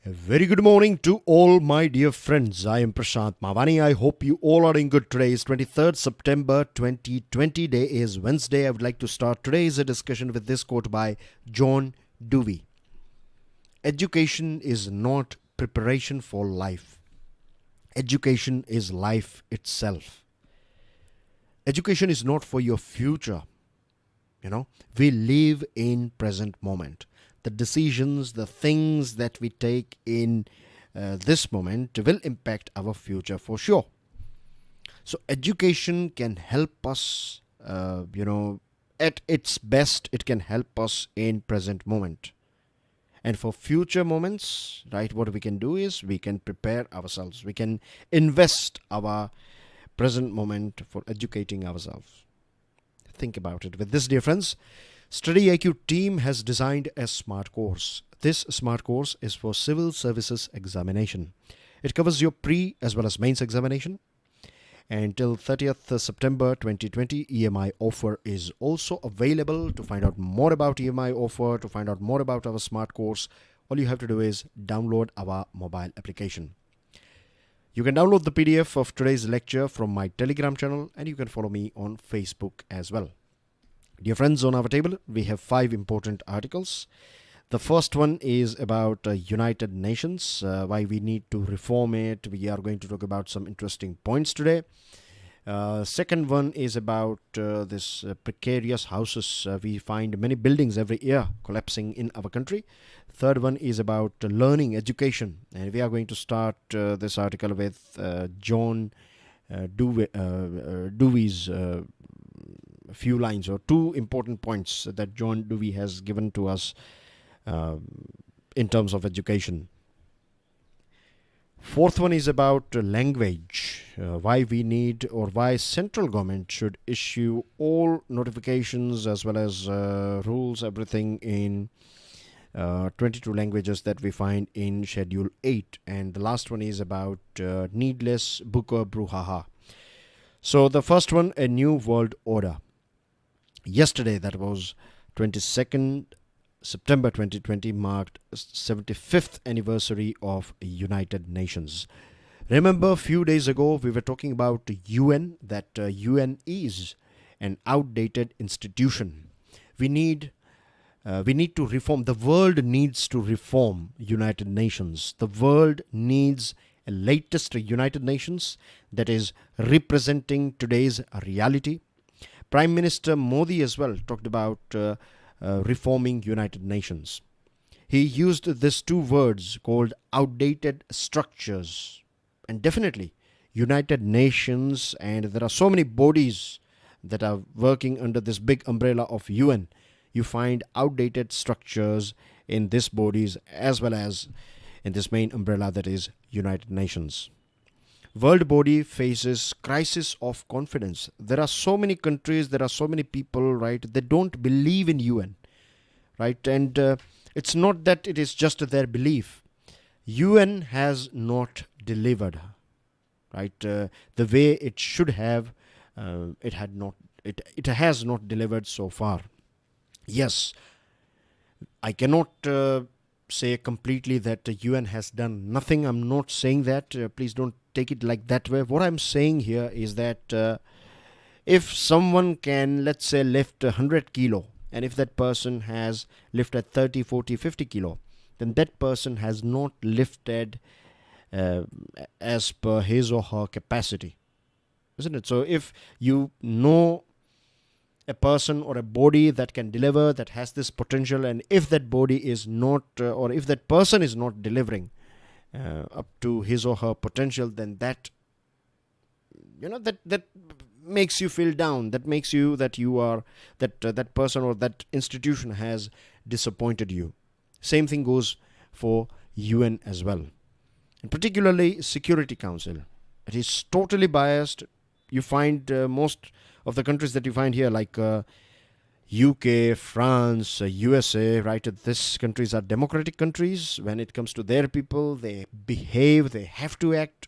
A very good morning to all my dear friends. I am Prashant Mavani. I hope you all are doing good. Today is 23rd September 2020. Day is Wednesday. I would like to start today's discussion with this quote by John Dewey. Education is not preparation for life. Education is life itself. Education is not for your future. We live in present moment. The decisions, the things that we take in this moment will impact our future for sure. So education can help us, at its best, it can help us in present moment. And for future moments, right, what we can do is we can prepare ourselves. We can invest our present moment for educating ourselves. Think about it. With this, dear friends, StudyIQ team has designed a smart course. This smart course is for Civil Services Examination. It covers your pre as well as mains examination. And till 30th September 2020, EMI offer is also available. To find out more about EMI offer, to find out more about our smart course, all you have to do is download our mobile application. You can download the PDF of today's lecture from my Telegram channel, and you can follow me on Facebook as well. Dear friends, on our table, we have 5 important articles. The first one is about United Nations, why we need to reform it. We are going to talk about some interesting points today. Second one is about this precarious houses. We find many buildings every year collapsing in our country. Third one is about learning, education. And we are going to start this article with John Dewey's few lines, or 2 important points that John Dewey has given to us in terms of education. Fourth one is about language, why we need, or why central government should issue all notifications as well as rules, everything in 22 languages that we find in Schedule 8. And the last one is about needless Booker brouhaha. So the first one, a new world order. Yesterday, that was 22nd September 2020, marked 75th anniversary of United Nations. Remember, a few days ago, we were talking about the UN, that UN is an outdated institution. We need to reform. The world needs to reform United Nations. The world needs a latest United Nations that is representing today's reality. Prime Minister Modi as well talked about reforming United Nations. He used these 2 words called outdated structures. And definitely, United Nations, and there are so many bodies that are working under this big umbrella of UN. You find outdated structures in these bodies as well as in this main umbrella that is United Nations. World body faces crisis of confidence. There are so many countries, there are so many people, right? They don't believe in UN, right? And it's not that it is just their belief. UN has not delivered, right? The way it should have, it has not delivered so far. Yes, I cannot say completely that the UN has done nothing. I'm not saying that. Please don't take it like that way. What I'm saying here is that if someone can, let's say, lift 100 kilo, and if that person has lifted 30, 40, 50 kilo, then that person has not lifted as per his or her capacity, isn't it? So if you know a person or a body that can deliver, that has this potential, and if that body is not, or if that person is not delivering up to his or her potential, then that makes you feel down. That makes you that you are that person or that institution has disappointed you. Same thing goes for UN as well, and particularly Security Council. It is totally biased. You find most of the countries that you find here, like UK, France, USA, right? These countries are democratic countries. When it comes to their people, they behave, they have to act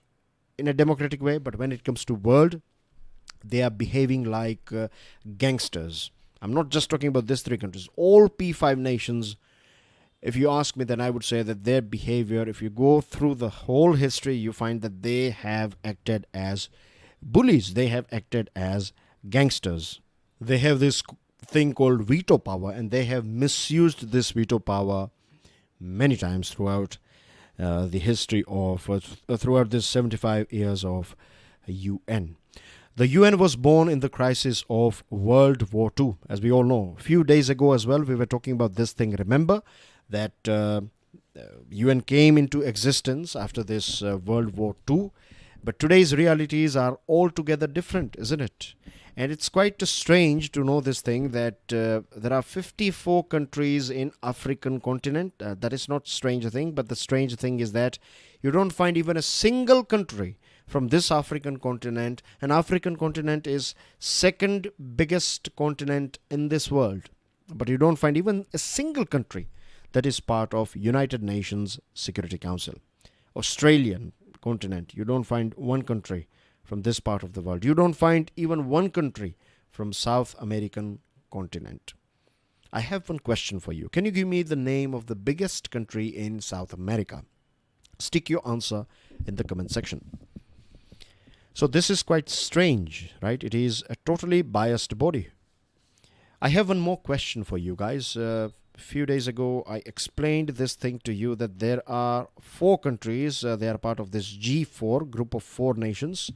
in a democratic way. But when it comes to world, they are behaving like gangsters. I'm not just talking about these 3 countries. All P5 nations If you ask me, then I would say that their behavior, if you go through the whole history, you find that they have acted as bullies. They have acted as gangsters. They have this thing called veto power, and they have misused this veto power many times throughout the history of throughout this 75 years of UN. The UN was born in the crisis of World War II, as we all know. A few days ago as well, we were talking about this thing. Remember that UN came into existence after this World War II, but today's realities are altogether different, isn't it? And it's quite strange to know this thing that there are 54 countries in African continent. That is not strange thing, but the strange thing is that you don't find even a single country from this African continent. And African continent is second biggest continent in this world. But you don't find even a single country that is part of United Nations Security Council. Australian continent, you don't find one country from this part of the world. You don't find even one country from South American continent. I have one question for you. Can you give me the name of the biggest country in South America? Stick your answer in the comment section. So this is quite strange, right? It is a totally biased body. I have one more question for you guys. A few days ago, I explained this thing to you that there are 4 countries. They are part of this G4, group of 4 nations.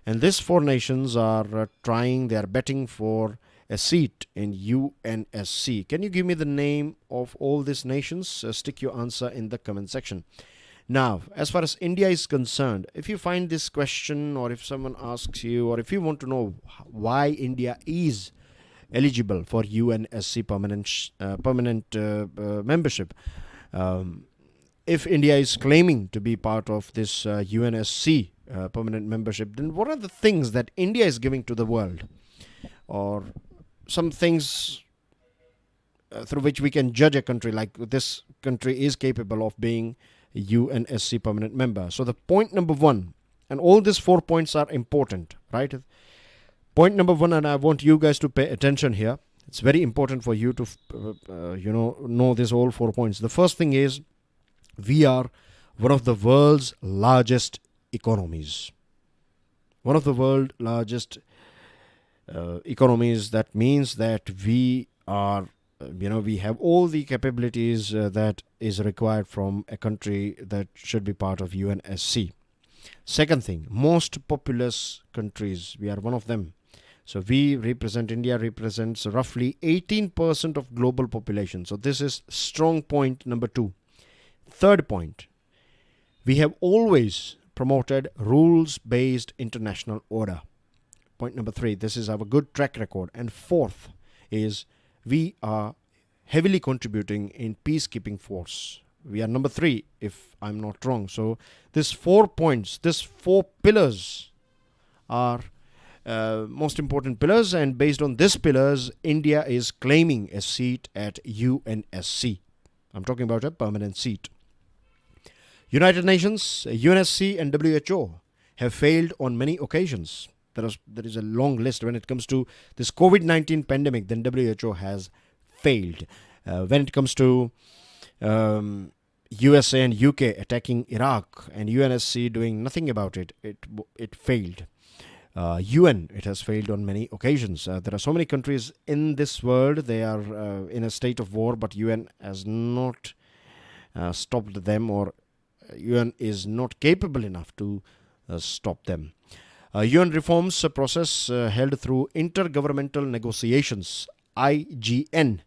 And these 4 nations are they are betting for a seat in UNSC. Can you give me the name of all these nations? Stick your answer in the comment section. Now, as far as India is concerned, if you find this question, or if someone asks you, or if you want to know why India is eligible for UNSC permanent membership, if India is claiming to be part of this UNSC permanent membership, then what are the things that India is giving to the world, or some things through which we can judge a country like this country is capable of being a UNSC permanent member? So the point number 1, and all these 4 points are important, right? Point number 1, and I want you guys to pay attention here. It's very important for you to know these all 4 points. The first thing is, we are one of the world's largest economies. One of the world's largest economies. That means that we are, we have all the capabilities that is required from a country that should be part of UNSC. Second thing, most populous countries, we are one of them. So India represents roughly 18% of global population. So this is strong point number 2. Third point, we have always promoted rules-based international order. Point number 3, this is our good track record. And fourth is, we are heavily contributing in peacekeeping force. We are number 3, if I'm not wrong. So these 4 points, these 4 pillars are most important pillars, and based on these pillars, India is claiming a seat at UNSC. I'm talking about a permanent seat. United Nations, UNSC and WHO have failed on many occasions. There is a long list. When it comes to this COVID-19 pandemic, then WHO has failed. When it comes to USA and UK attacking Iraq and UNSC doing nothing about it, it failed. UN, it has failed on many occasions. There are so many countries in this world, they are in a state of war, but UN has not stopped them, or UN is not capable enough to stop them. UN reforms process held through intergovernmental negotiations, IGN,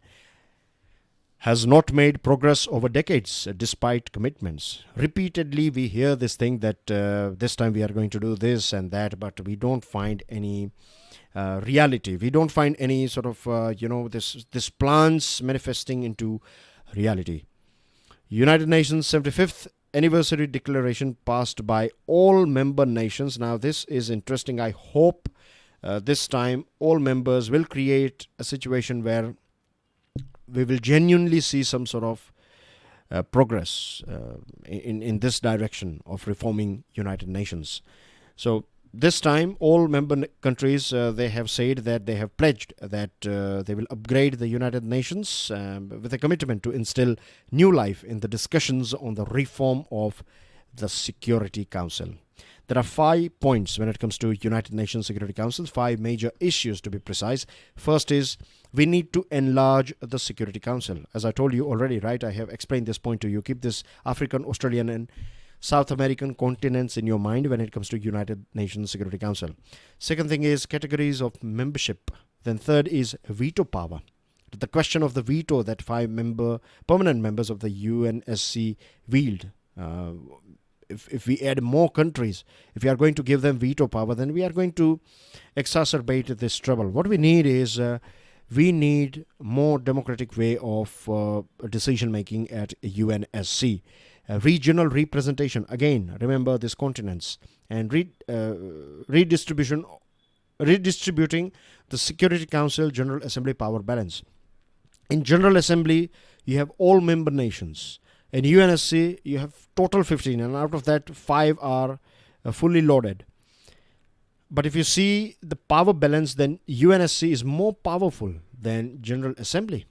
has not made progress over decades despite commitments. Repeatedly we hear this thing that this time we are going to do this and that, but we don't find any reality. We don't find any sort of this plans manifesting into reality. United Nations 75th anniversary declaration passed by all member nations. Now this is interesting. I hope this time all members will create a situation where we will genuinely see some sort of progress in this direction of reforming United Nations. So this time, all member countries, they have said that they have pledged that they will upgrade the United Nations with a commitment to instill new life in the discussions on the reform of the Security Council. There are 5 points when it comes to United Nations Security Council, 5 major issues to be precise. First is we need to enlarge the Security Council. As I told you already, right? I have explained this point to you. Keep this African, Australian and South American continents in your mind when it comes to United Nations Security Council. Second thing is categories of membership. Then third is veto power. The question of the veto that 5 permanent members of the UNSC wield. If we add more countries, if we are going to give them veto power, then we are going to exacerbate this trouble. What we need is we need more democratic way of decision making at UNSC. Regional representation, again, remember these continents, and redistributing the Security Council General Assembly power balance. In General Assembly, you have all member nations. In UNSC, you have total 15, and out of that, 5 are fully loaded. But if you see the power balance, then UNSC is more powerful than General Assembly.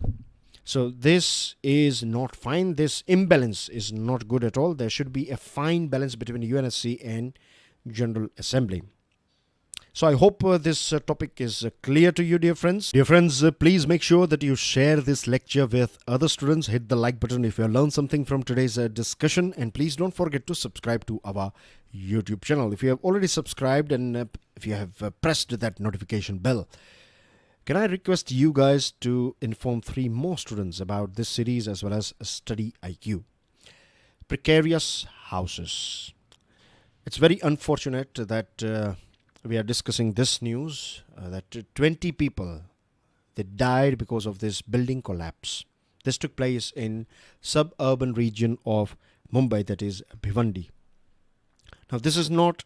So this is not fine. This imbalance is not good at all. There should be a fine balance between UNSC and General Assembly. So I hope this topic is clear to you, dear friends. Dear friends, please make sure that you share this lecture with other students. Hit the like button if you have learned something from today's discussion. And please don't forget to subscribe to our YouTube channel. If you have already subscribed and if you have pressed that notification bell, can I request you guys to inform 3 more students about this series as well as StudyIQ. Precarious houses. It's very unfortunate that we are discussing this news that 20 people, they died because of this building collapse. This took place in suburban region of Mumbai, that is Bhiwandi. Now this is not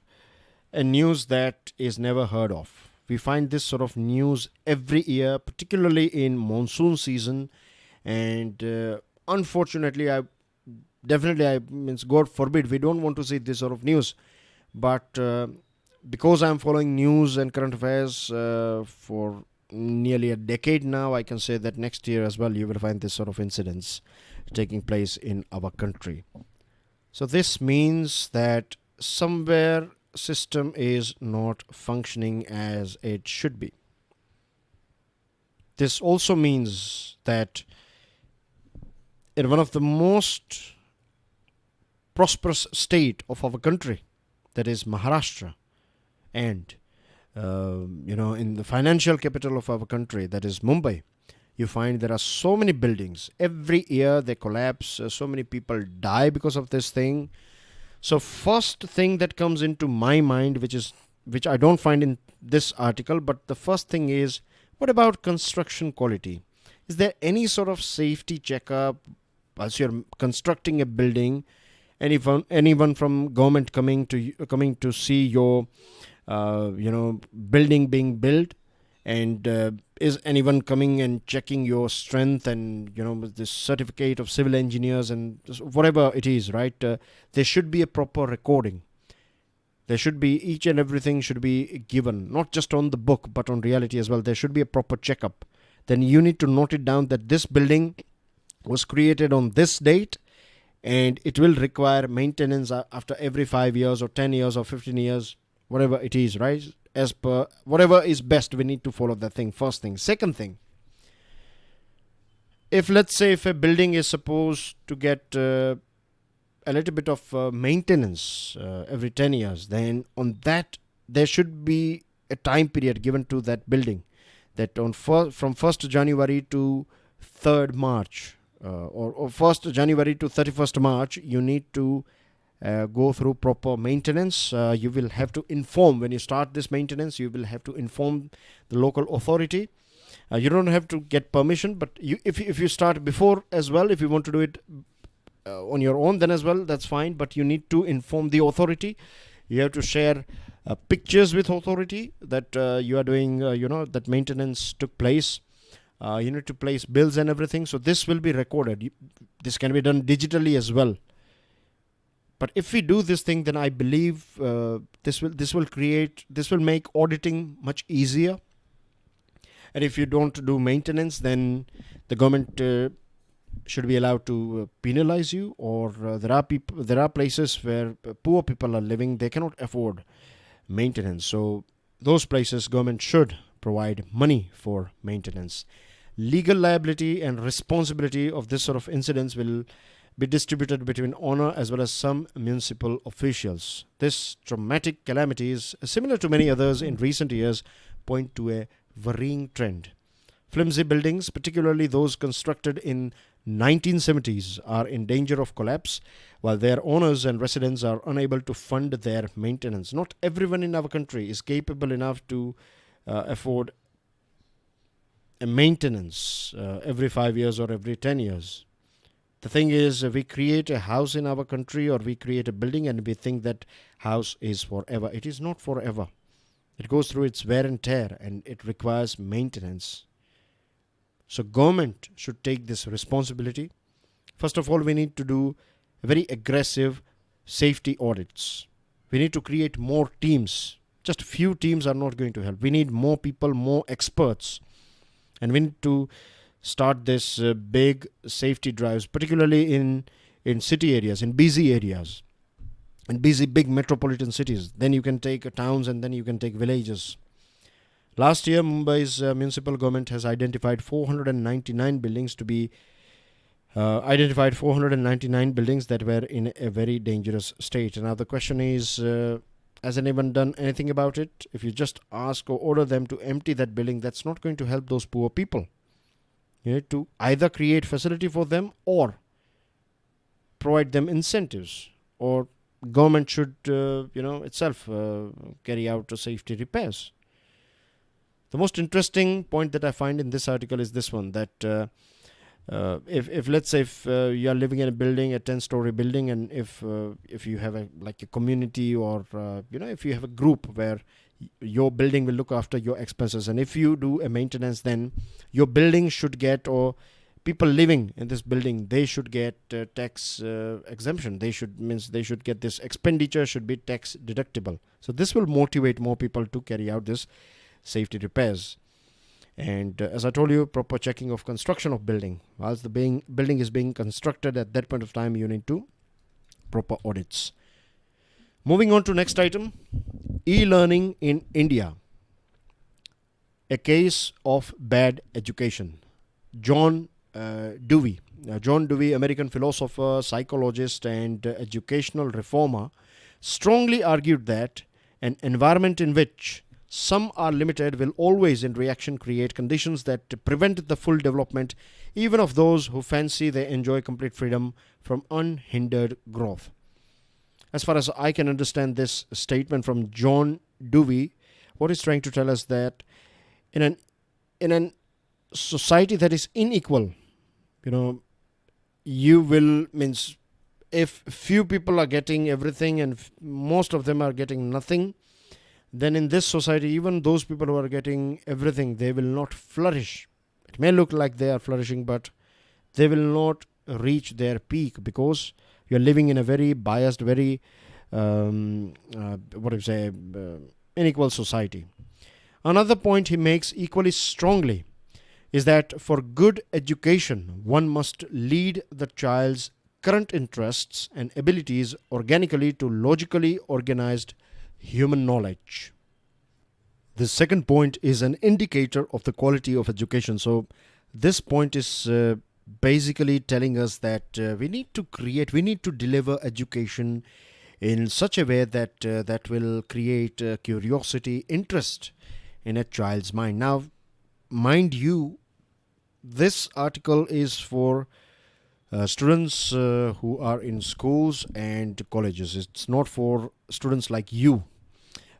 a news that is never heard of. We find this sort of news every year, particularly in monsoon season, and unfortunately, I means God forbid, we don't want to see this sort of news, but because I'm following news and current affairs for nearly a decade now, I can say that next year as well you will find this sort of incidents taking place in our country. So this means that somewhere system is not functioning as it should be. This also means that in one of the most prosperous state of our country, that is Maharashtra, and in the financial capital of our country, that is Mumbai, you find there are so many buildings. Every year they collapse. So many people die because of this thing. So first thing that comes into my mind, which I don't find in this article, but the first thing is, what about construction quality? Is there any sort of safety checkup as you're constructing a building? Anyone from government coming to see your building being built, and is anyone coming and checking your strength and with this certificate of civil engineers and whatever it is, right? There should be a proper recording. There should be, each and everything should be given, not just on the book but on reality as well. There should be a proper checkup. Then you need to note it down that this building was created on this date and it will require maintenance after every 5 years or 10 years or 15 years, whatever it is, right? As per whatever is best, we need to follow that thing. First thing. Second thing, let's say if a building is supposed to get a little bit of maintenance every 10 years, then on that there should be a time period given to that building, that from 1st January to 3rd March or 1st January to 31st March, you need to go through proper maintenance. You will have to inform, when you start this maintenance, you will have to inform the local authority. You don't have to get permission, but if you start before as well, if you want to do it on your own, then as well, that's fine, but you need to inform the authority. You have to share pictures with authority that you are doing, that maintenance took place. You need to place bills and everything. So this will be recorded. This can be done digitally as well. But if we do this thing, then I believe this will make auditing much easier. And if you don't do maintenance, then the government should be allowed to penalize you. Or there are places where poor people are living; they cannot afford maintenance. So those places, government should provide money for maintenance. Legal liability and responsibility of this sort of incidents will be distributed between owner as well as some municipal officials. This traumatic calamity is similar to many others in recent years, point to a worrying trend. Flimsy buildings, particularly those constructed in 1970s, are in danger of collapse, while their owners and residents are unable to fund their maintenance. Not everyone in our country is capable enough to afford a maintenance every 5 years or every 10 years. The thing is, we create a house in our country or we create a building and we think that house is forever. It is not forever. It goes through its wear and tear and it requires maintenance. So government should take this responsibility. First of all, we need to do very aggressive safety audits. We need to create more teams. Just a few teams are not going to help. We need more people, more experts. And we need to start this big safety drives, particularly in city areas, in busy areas, in busy big metropolitan cities. Then you can take towns and then you can take villages. Last year, Mumbai's municipal government has identified 499 buildings to be 499 buildings that were in a very dangerous state. Now the question is, has anyone done anything about it? If you just ask or order them to empty that building, that's not going to help those poor people. You need to either create facility for them or provide them incentives, or government should itself carry out safety repairs. The most interesting point that I find in this article is this one, that if let's say if you are living in a building, a 10-story building, and if you have a community or if you have a group where your building will look after your expenses, and if you do a maintenance, then your building should get, or people living in this building, they should get tax exemption. They should get this expenditure should be tax deductible. So this will motivate more people to carry out this safety repairs. And as I told you, proper checking of construction of building. Whilst the building is being constructed, at that point of time, you need to proper audits. Moving on to next item, e-learning in India. A case of bad education. John Dewey, American philosopher, psychologist, and educational reformer, strongly argued that an environment in which some are limited will always, in reaction, create conditions that prevent the full development, even of those who fancy they enjoy complete freedom from unhindered growth. As far as I can understand this statement from John Dewey, what he's trying to tell us that in an society that is unequal, you will means if few people are getting everything and most of them are getting nothing, then in this society, even those people who are getting everything, they will not flourish. It may look like they are flourishing, but they will not reach their peak because you're living in a very biased, very unequal society. Another point he makes equally strongly is that for good education, one must lead the child's current interests and abilities organically to logically organized human knowledge. The second point is an indicator of the quality of education. So this point is basically telling us that we need to deliver education in such a way that will create curiosity, interest in a child's mind. Now, mind you, this article is for students who are in schools and colleges. It's not for students like you.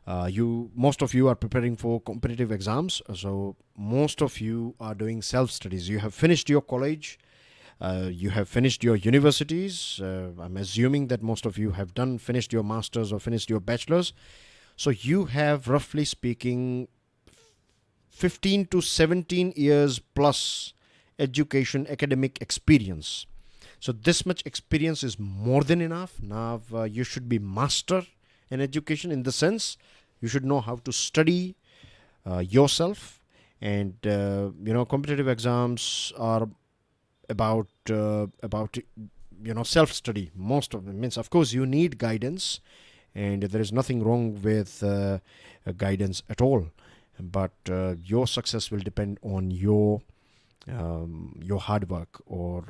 Most of you are preparing for competitive exams, so most of you are doing self-studies. You have finished your college, you have finished your universities. I'm assuming that most of you have finished your masters or finished your bachelors. So you have, roughly speaking, 15 to 17 years plus education, academic experience. So this much experience is more than enough. Now you should be master in education, in the sense you should know how to study yourself. And competitive exams are about self-study. Most of them means, of course, you need guidance, and there is nothing wrong with guidance at all. But your success will depend on your hard work, or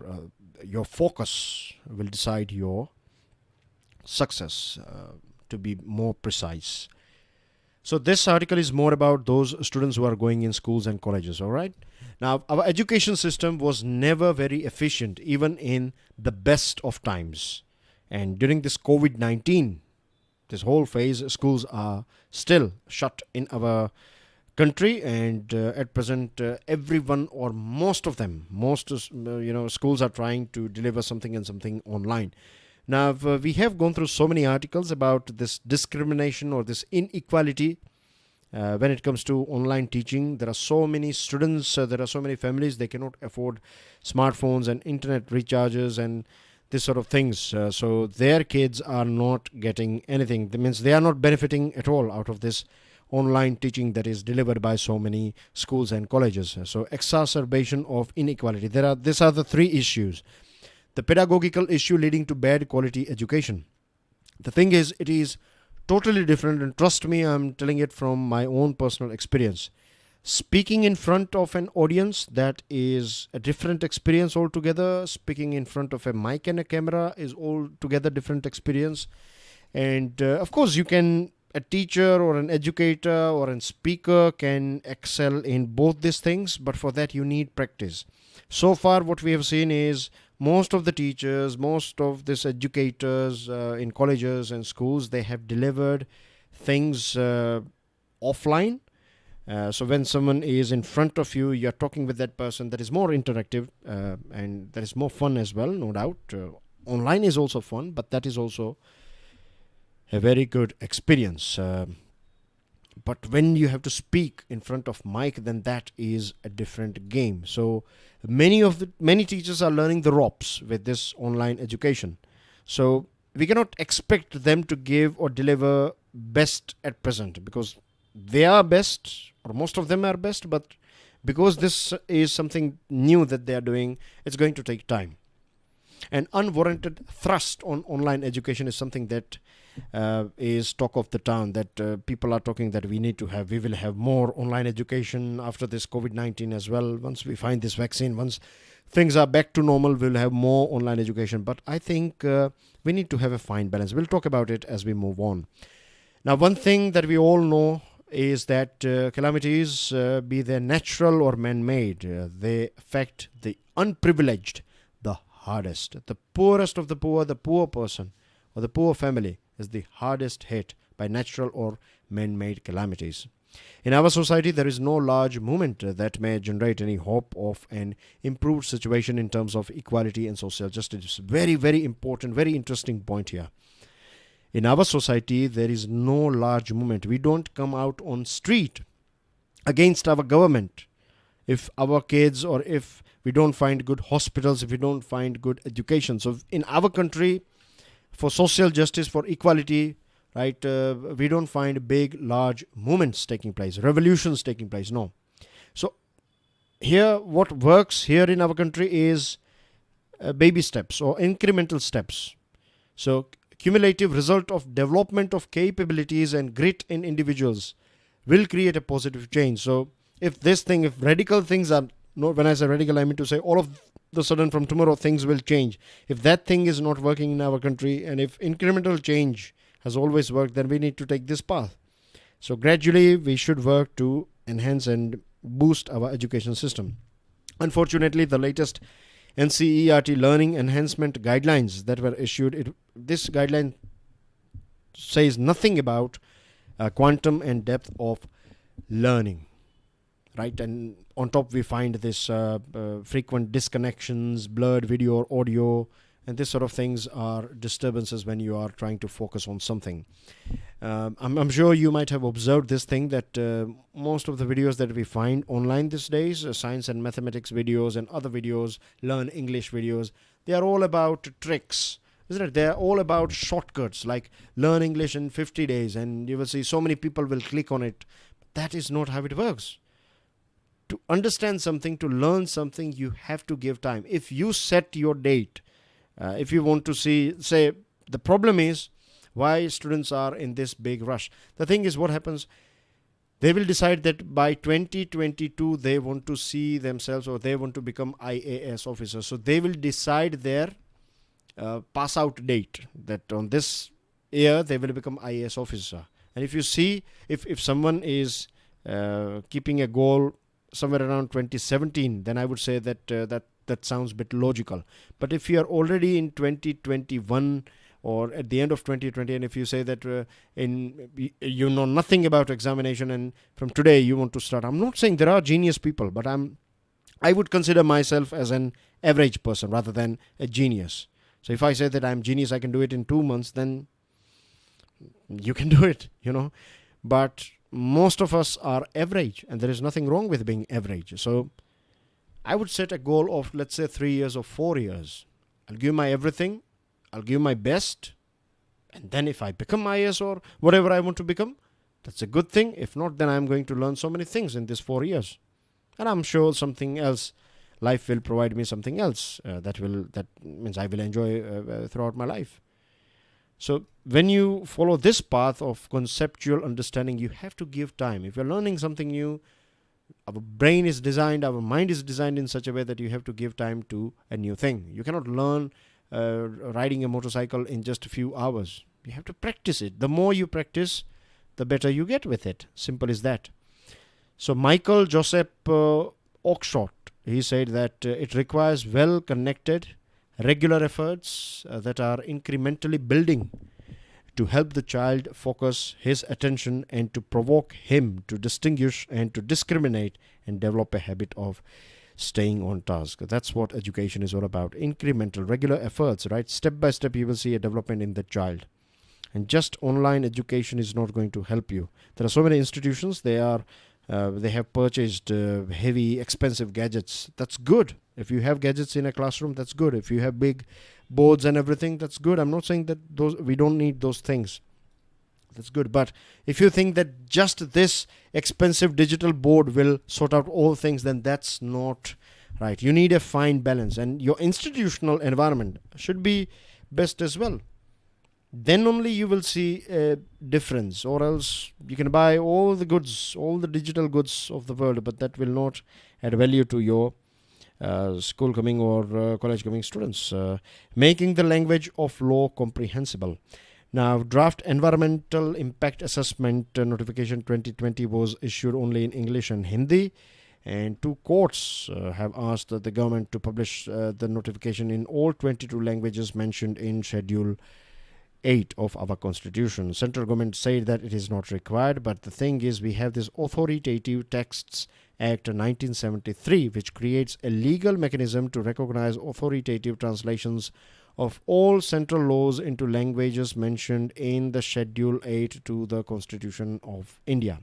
your focus will decide your success, to be more precise. So this article is more about those students who are going in schools and colleges, all right? Now, our education system was never very efficient, even in the best of times. And during this COVID-19, this whole phase, schools are still shut in our country, and at present, everyone or most of them, schools are trying to deliver something online. Now, we have gone through so many articles about this discrimination or this inequality when it comes to online teaching. There are so many students, there are so many families, they cannot afford smartphones and internet recharges and this sort of things. So their kids are not getting anything. That means they are not benefiting at all out of this online teaching that is delivered by so many schools and colleges. So exacerbation of inequality. These are the three issues. The pedagogical issue leading to bad quality education. The thing is, it is totally different, and trust me, I'm telling it from my own personal experience. Speaking in front of an audience, that is a different experience altogether. Speaking in front of a mic and a camera is altogether different experience. And of course, a teacher or an educator or a speaker can excel in both these things, but for that you need practice. So far, what we have seen is most of the teachers, most of these educators in colleges and schools, they have delivered things offline. So when someone is in front of you, you're talking with that person, that is more interactive, and that is more fun as well, no doubt. Online is also fun, but that is also a very good experience. But when you have to speak in front of mic, then that is a different game. So many teachers are learning the ropes with this online education. So we cannot expect them to give or deliver best at present, because they are best, or most of them are best, but because this is something new that they are doing, it's going to take time. An unwarranted thrust on online education is something that is talk of the town, that people are talking that we will have more online education after this COVID-19 as well. Once we find this vaccine, once things are back to normal, we'll have more online education. But I think we need to have a fine balance. We'll talk about it as we move on. Now, one thing that we all know is that calamities, be they natural or man-made, they affect the unprivileged the hardest. The poorest of the poor person or the poor family is the hardest hit by natural or man-made calamities. In our society, there is no large movement that may generate any hope of an improved situation in terms of equality and social justice. It's very, very important, very interesting point here. In our society, there is no large movement. We don't come out on street against our government if our kids, or if we don't find good hospitals, if we don't find good education. So in our country, for social justice, for equality, right, we don't find big, large movements taking place, revolutions taking place, no. So here, what works here in our country is baby steps or incremental steps. So cumulative result of development of capabilities and grit in individuals will create a positive change. So if radical things are, no, when I say radical, I mean to say all of the sudden from tomorrow things will change. If that thing is not working in our country, and if incremental change has always worked, then we need to take this path. So gradually we should work to enhance and boost our education system. Unfortunately, the latest NCERT learning enhancement guidelines that were issued, this guideline says nothing about quantum and depth of learning, right? And on top we find this frequent disconnections, blurred video or audio, and this sort of things are disturbances when you are trying to focus on something. I'm sure you might have observed this thing, that most of the videos that we find online these days, science and mathematics videos and other videos, learn English videos, They are all about tricks, isn't it? They are all about shortcuts, like learn English in 50 days, and you will see so many people will click on it. That is not how it works. To understand something, to learn something, you have to give time. If you set your date, if you want to say, the problem is why students are in this big rush. The thing is, what happens, they will decide that by 2022 they want to see themselves, or they want to become IAS officers. So they will decide their pass out date, that on this year they will become IAS officer. And if you see, if someone is keeping a goal somewhere around 2017, then I would say that that sounds a bit logical. But if you are already in 2021 or at the end of 2020, and if you say that you know nothing about examination, and from today you want to start, I'm not saying there are genius people, but I would consider myself as an average person rather than a genius. So if I say that I'm genius, I can do it in 2 months, then you can do it, But most of us are average, and there is nothing wrong with being average. So I would set a goal of, let's say, 3 years or 4 years. I'll give my everything. I'll give my best. And then if I become IAS or whatever I want to become, that's a good thing. If not, then I'm going to learn so many things in these 4 years. And I'm sure something else, life will provide me something else that means I will enjoy throughout my life. So when you follow this path of conceptual understanding, you have to give time. If you're learning something new, our brain is designed, our mind is designed in such a way that you have to give time to a new thing. You cannot learn riding a motorcycle in just a few hours. You have to practice it. The more you practice, the better you get with it. Simple as that. So Michael Joseph Oakeshott, he said that it requires well-connected, regular efforts that are incrementally building to help the child focus his attention and to provoke him to distinguish and to discriminate and develop a habit of staying on task. That's what education is all about. Incremental, regular efforts, right? Step by step, you will see a development in the child. And just online education is not going to help you. There are so many institutions, they have purchased heavy, expensive gadgets. That's good. If you have gadgets in a classroom, that's good. If you have big boards and everything, that's good. I'm not saying that we don't need those things. That's good. But if you think that just this expensive digital board will sort out all things, then that's not right. You need a fine balance, and your institutional environment should be best as well. Then only you will see a difference, or else you can buy all the goods, all the digital goods of the world, but that will not add value to your school coming or college coming students. Making the language of law comprehensible. Now, draft environmental impact assessment notification 2020 was issued only in English and Hindi, and 2 courts have asked the government to publish the notification in all 22 languages mentioned in Schedule 8 of our constitution. Central government said that it is not required, but the thing is, we have this Authoritative Texts Act 1973, which creates a legal mechanism to recognize authoritative translations of all central laws into languages mentioned in the Schedule 8 to the Constitution of India.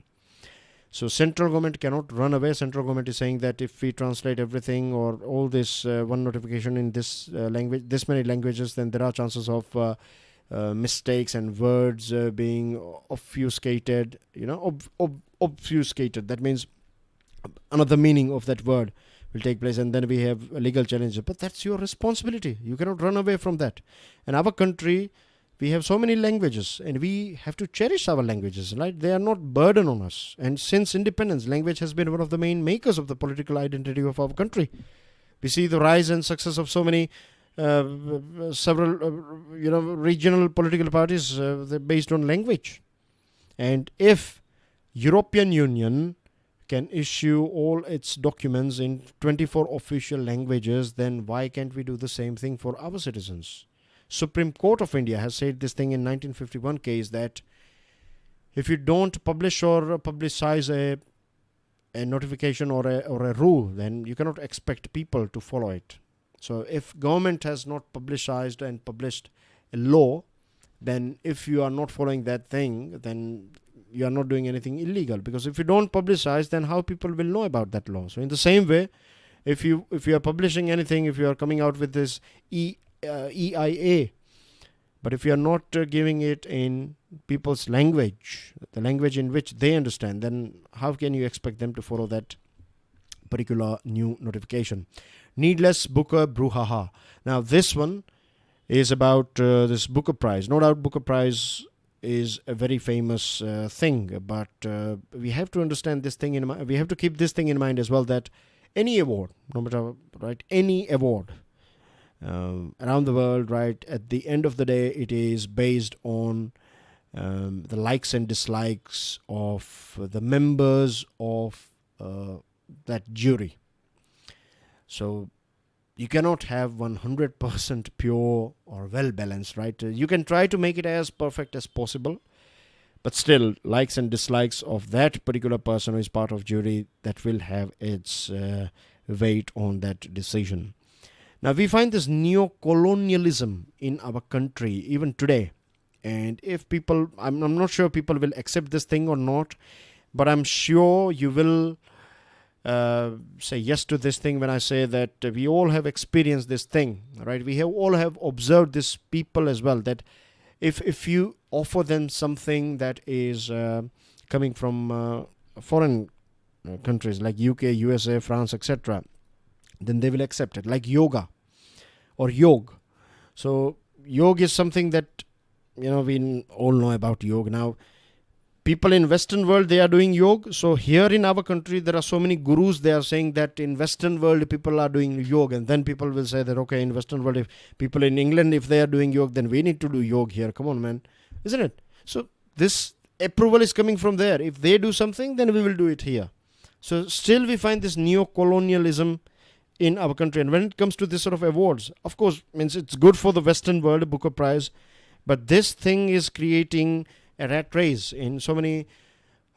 So central government cannot run away. Central government is saying that if we translate everything or all this one notification in this language, this many languages, then there are chances of mistakes and words being obfuscated, obfuscated. That means another meaning of that word will take place, and then we have legal challenges. But that's your responsibility. You cannot run away from that. In our country, we have so many languages, and we have to cherish our languages, right? They are not burden on us. And since independence, language has been one of the main makers of the political identity of our country. We see the rise and success of so many several regional political parties based on language. And if European Union can issue all its documents in 24 official languages, then why can't we do the same thing for our citizens? Supreme Court of India has said this thing in 1951 case, that if you don't publish or publicize a notification or a rule, then you cannot expect people to follow it. So if government has not publicized and published a law, then if you are not following that thing, then you are not doing anything illegal. Because if you don't publicize, then how people will know about that law? So in the same way, If you are publishing anything, if you are coming out with this EIA, but if you are not giving it in people's language, the language in which they understand, then how can you expect them to follow that particular new notification? Needless Booker brouhaha. Now this one is about this Booker Prize. No doubt Booker Prize is a very famous thing, but we have to understand this thing in mind. We have to keep this thing in mind as well, that any award, no matter, right, any award around the world, right, at the end of the day, it is based on the likes and dislikes of the members of that jury. So you cannot have 100% pure or well balanced, right? You can try to make it as perfect as possible, but still, likes and dislikes of that particular person who is part of jury, that will have its weight on that decision. Now, we find this neo-colonialism in our country even today. And if people, I'm not sure people will accept this thing or not, but I'm sure you will say yes to this thing when I say that we all have experienced this thing, right? We all have observed this people as well, that if you offer them something that is coming from foreign countries like UK, USA, France, etc., then they will accept it, like yoga or yog. So yog is something that, we all know about yoga. Now, people in Western world, they are doing yoga. So here in our country, there are so many gurus, they are saying that in Western world, people are doing yoga. And then people will say that, okay, in Western world, if people in England, if they are doing yoga, then we need to do yoga here. Come on, man. Isn't it? So this approval is coming from there. If they do something, then we will do it here. So still we find this neo-colonialism in our country. And when it comes to this sort of awards, of course, means it's good for the Western world, Booker Prize, but this thing is creating a rat race in so many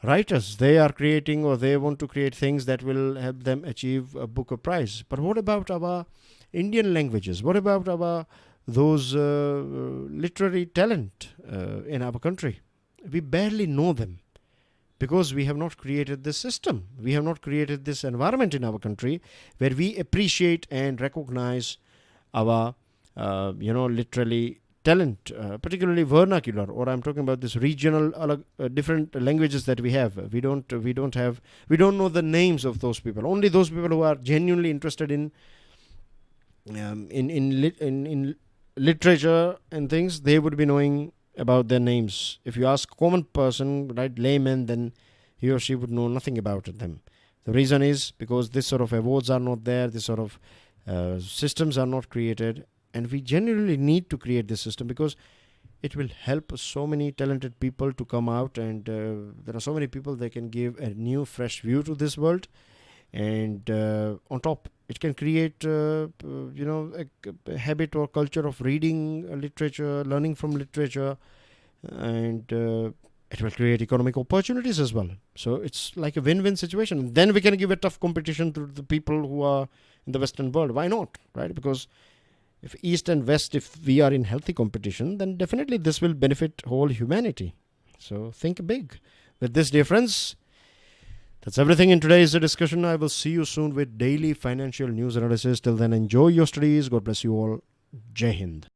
writers. They are creating, or they want to create things that will help them achieve a Booker Prize. But what about our Indian languages? What about our those literary talent in our country? We barely know them, because we have not created this system. We have not created this environment in our country where we appreciate and recognize our, literally talent, particularly vernacular, or I'm talking about this regional, different languages that we have. We don't know the names of those people. Only those people who are genuinely interested in literature and things, they would be knowing about their names. If you ask common person, right, layman, then he or she would know nothing about them. The reason is because this sort of awards are not there, this sort of systems are not created, and we genuinely need to create this system, because it will help so many talented people to come out, and there are so many people that can give a new, fresh view to this world. And on top, it can create a habit or culture of reading literature, learning from literature, and it will create economic opportunities as well. So it's like a win-win situation. Then we can give a tough competition to the people who are in the Western world. Why not, right? Because if East and West, if we are in healthy competition, then definitely this will benefit whole humanity. So think big. With this, dear friends, that's everything in today's discussion. I will see you soon with daily financial news analysis. Till then, enjoy your studies. God bless you all. Jai Hind.